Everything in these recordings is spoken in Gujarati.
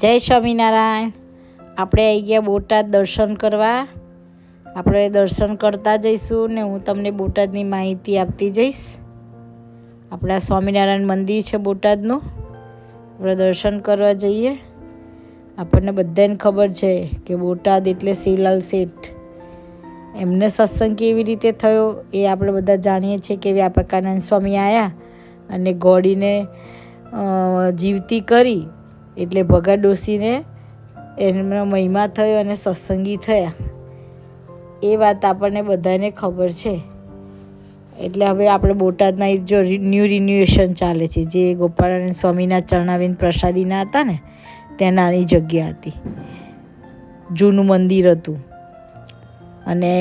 જય સ્વામિનારાયણ. આપણે આવી ગયા બોટાદ દર્શન કરવા. આપણે દર્શન કરતા જઈશું ને હું તમને બોટાદની માહિતી આપતી જઈશ. આપણા સ્વામિનારાયણ મંદિર છે બોટાદનું. આપણે દર્શન કરવા જઈએ. આપણને બધાને ખબર છે કે બોટાદ એટલે શિવલાલ શેઠ. એમને સત્સંગ કેવી રીતે થયો એ આપણે બધા જાણીએ છીએ કે વ્યાપકાનંદ સ્વામી આવ્યા અને ઘોડીને જીવતી કરી એટલે ભગા ડોસીને એમનો મહિમા થયો અને સત્સંગી થયા. એ વાત આપણને બધાને ખબર છે. એટલે હવે આપણે બોટાદમાં જો ન્યૂ રિન્યુએશન ચાલે છે, જે ગોપાળાનંદ સ્વામીના ચરણાવિંદ પ્રસાદીના હતા ને ત્યાં નાની જગ્યા હતી, જૂનું મંદિર હતું અને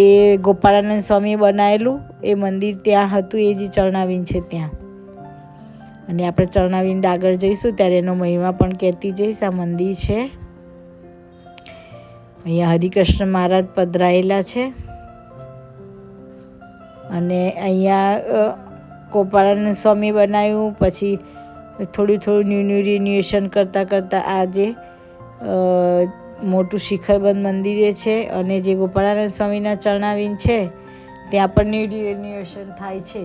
એ ગોપાળાનંદ સ્વામીએ બનાવેલું એ મંદિર ત્યાં હતું. એ જે ચરણાવિંદ છે ત્યાં. અને આપણે ચરણાવિંદ આગળ જઈશું ત્યારે એનો મહિમા પણ કહેતી જઈશ. આ મંદિર છે. અહીંયા હરિકૃષ્ણ મહારાજ પધરાયેલા છે અને અહીંયા ગોપાળાનંદ સ્વામી બનાવ્યું. પછી થોડું ન્યૂ રિન્યુએશન કરતાં આ જે મોટું શિખરબંધ મંદિરે છે અને જે ગોપાળાનંદ સ્વામીના ચરણાવિંદ છે ત્યાં પણ ન્યૂ રિન્યુએશન થાય છે.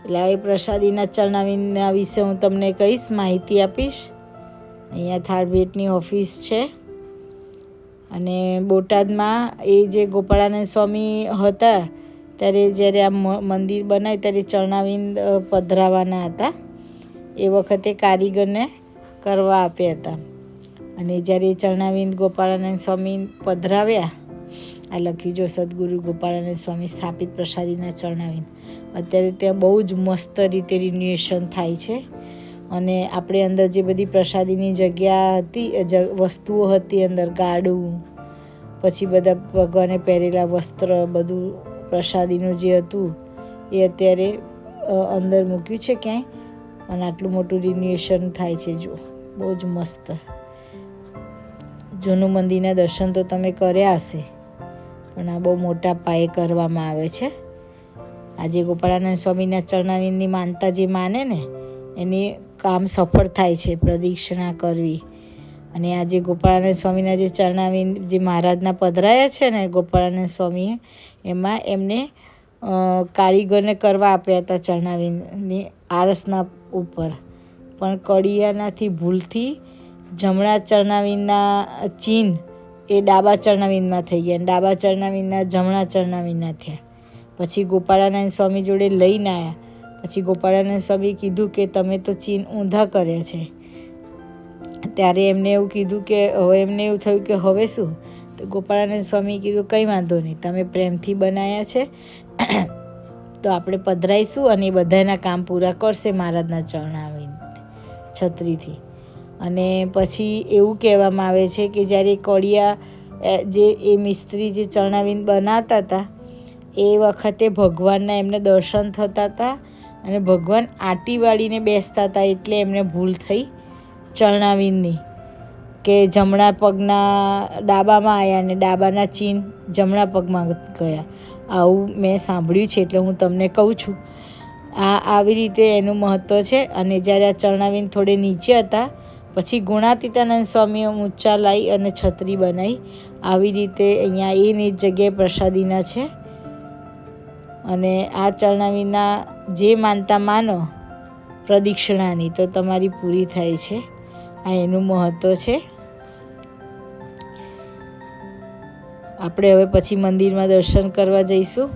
એટલે એ પ્રસાદીના ચરણાવિંદના વિશે હું તમને કહીશ, માહિતી આપીશ. અહીંયા થાળભેટની ઓફિસ છે અને બોટાદમાં એ જે ગોપાળાનંદ સ્વામી હતા ત્યારે જ્યારે આ મંદિર બનાવ્યું ત્યારે ચરણાવિંદ પધરાવાના હતા. એ વખતે કારીગરને કરવા આપ્યા હતા અને જ્યારે ચરણાવિંદ ગોપાળાનંદ સ્વામી પધરાવ્યા, આ લખી જો સદગુરુ ગોપાળાનંદ સ્વામી સ્થાપિત પ્રસાદીના ચરણાવિંદ. અત્યારે ત્યાં બહુ જ મસ્ત રીતે રિન્યુએશન થાય છે અને આપણે અંદર જે બધી પ્રસાદીની જગ્યા હતી, વસ્તુઓ હતી અંદર, ગાડું, પછી બધા ભગવાને પહેરેલા વસ્ત્ર, બધું પ્રસાદીનું જે હતું એ અત્યારે અંદર મૂક્યું છે ક્યાંય અને આટલું મોટું રિન્યુએશન થાય છે. જો બહુ જ મસ્ત. જૂનું મંદિરના દર્શન તો તમે કર્યા હશે પણ આ બહુ મોટા પાયે કરવામાં આવે છે. આજે ગોપાળાનંદ સ્વામીના ચરણાવિંદની માનતા જે માને ને એની કામ સફળ થાય છે, પ્રદક્ષિણા કરવી. અને આજે ગોપાળાનંદ સ્વામીના જે ચરણાવિંદ જે મહારાજના પધરાયા છે ને ગોપાળાનંદ સ્વામીએ, એમાં એમને કારીગરને કરવા આપ્યા હતા ચરણાવિંદની આરસના ઉપર, પણ કડિયાનાથી ભૂલથી જમણા ચરણાવિંદના ચિહ્ન એ ડાબા ચરણાવિંદમાં થઈ ગયા, ડાબા ચરણાવિંદના જમણા ચરણાવિંદના થયા. પછી ગોપાળાનંદ સ્વામી જોડે લઈને આવ્યા. પછી ગોપાળાનંદ સ્વામીએ કીધું કે તમે તો ચિહ્ન ઊંધા કર્યા છે. ત્યારે એમને એવું કીધું કે હવે એમને એવું થયું કે હવે શું? તો ગોપાળાનંદ સ્વામીએ કીધું કંઈ વાંધો નહીં, તમે પ્રેમથી બનાવ્યા છે તો આપણે પધરાઈશું અને એ બધાના કામ પૂરા કરશે મહારાજના ચરણાવિંદ છત્રીથી. અને પછી એવું કહેવામાં આવે છે કે જ્યારે કડિયા જે એ મિસ્ત્રી જે ચરણાવિંદ બનાવતા હતા એ વખતે ભગવાનના એમને દર્શન થતા હતા અને ભગવાન આંટી વાળીને બેસતા હતા એટલે એમને ભૂલ થઈ ચરણાવિંદની કે જમણા પગના ડાબામાં આવ્યા અને ડાબાના ચિહ્ન જમણા પગમાં ગયા. આવું મેં સાંભળ્યું છે એટલે હું તમને કહું છું. આવી રીતે એનું મહત્ત્વ છે. અને જ્યારે આ ચરણાવિંદ થોડે નીચે હતા પછી ગુણાતીતાનંદ સ્વામીએ ઊંચા લાવી અને છત્રી બનાવી. આવી રીતે અહીંયા એની જગ્યાએ પ્રસાદીના છે. અને આ ચરણાવિંદના જે માનતા માનો પ્રદક્ષિણાની તો તમારી પૂરી થાય છે. આ એનું મહત્ત્વ છે. આપણે હવે પછી મંદિરમાં દર્શન કરવા જઈશું.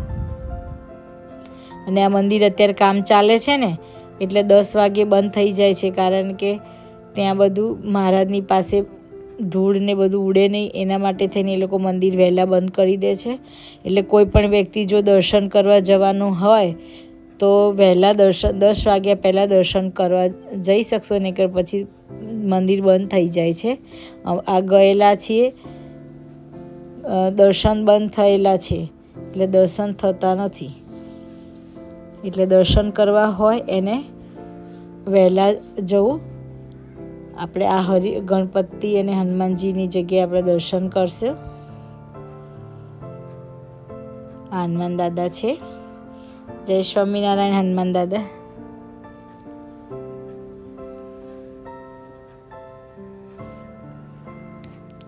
અને આ મંદિર અત્યારે કામ ચાલે છે ને એટલે 10 વાગે બંધ થઈ જાય છે, કારણ કે ત્યાં બધું મહારાજની પાસે ધૂળ ને બધું ઉડે નહીં એના માટે થઈને એ લોકો મંદિર વહેલા બંધ કરી દે છે. એટલે કોઈ પણ વ્યક્તિ જો દર્શન કરવા જવાનું હોય તો વહેલા 10 વાગ્યા પહેલાં દર્શન કરવા જઈ શકશો, નહીંતર પછી મંદિર બંધ થઈ જાય છે. આ ગયેલા છીએ, દર્શન બંધ થયેલા છે એટલે દર્શન થતા નથી. એટલે દર્શન કરવા હોય એને વહેલા જવું. આપણે આ ગણપતિ અને હનુમાનજીની જગ્યાએ આપણે દર્શન કરશું. આ હનુમાન દાદા છે. જય સ્વામિનારાયણ હનુમાન દાદા.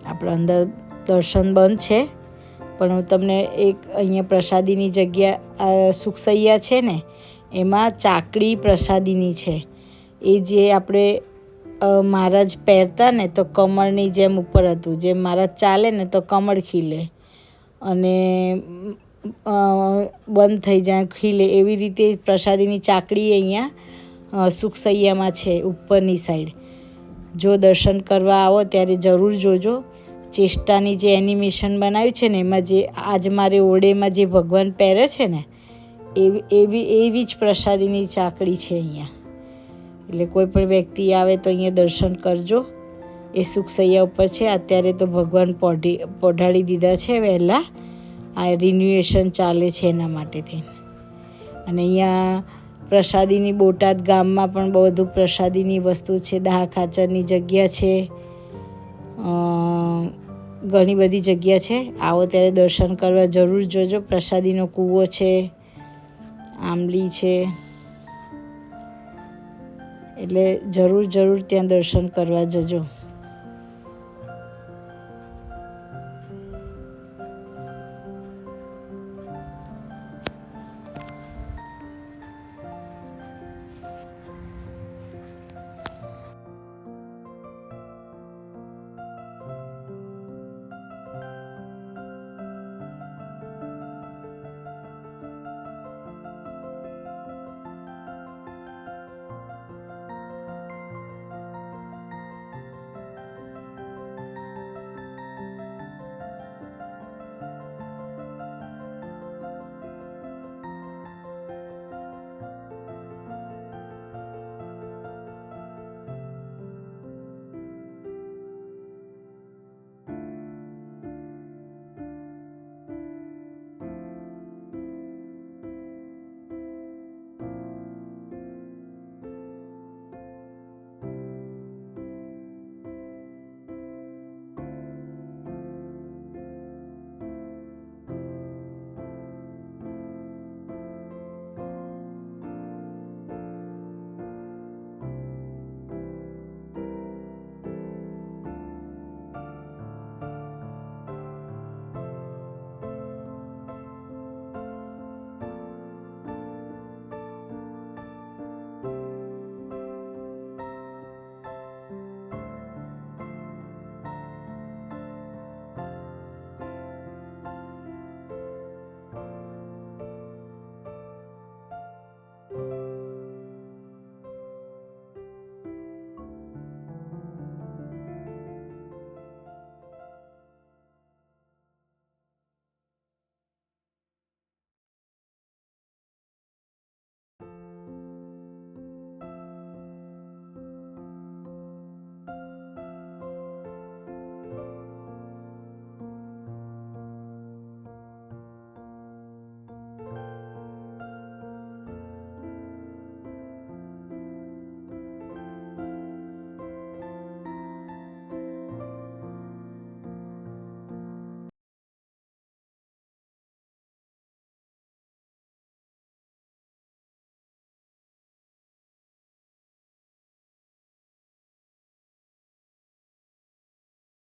આપણે અંદર દર્શન બંધ છે, પણ હું તમને એક અહીંયા પ્રસાદીની જગ્યા સુખસૈયા છે ને એમાં ચાકડી પ્રસાદીની છે. એ જે આપણે મહારાજ પહેરતા ને તો કમળની જેમ ઉપર હતું, જેમ મહારાજ ચાલે ને તો કમળ ખીલે અને બંધ થઈ જાય ખીલે, એવી રીતે પ્રસાદીની ચાકડી અહીંયા સુખસૈયામાં છે ઉપરની સાઈડ. જો દર્શન કરવા આવો ત્યારે જરૂર જોજો. ચેષ્ટાની જે એનિમેશન બનાવ્યું છે ને એમાં જે આજ મારે ઓરડેમાં જે ભગવાન પહેરે છે ને એવી જ પ્રસાદીની ચાકડી છે અહીંયા. એટલે કોઈ પણ વ્યક્તિ આવે તો અહીંયા દર્શન કરજો. એ સુખસૈયા ઉપર છે. અત્યારે તો ભગવાન પોઢાડી દીધા છે વહેલા, આ રિન્યુએશન ચાલે છે એના માટેથી. અને અહીંયા પ્રસાદીની બોટાદ ગામમાં પણ બધું પ્રસાદીની વસ્તુ છે. દાહ ખાચરની જગ્યા છે, ઘણી બધી જગ્યા છે. આવો ત્યારે દર્શન કરવા જરૂર જોજો. પ્રસાદીનો કૂવો છે, આંબલી છે, એટલે જરૂર ત્યાં દર્શન કરવા જજો.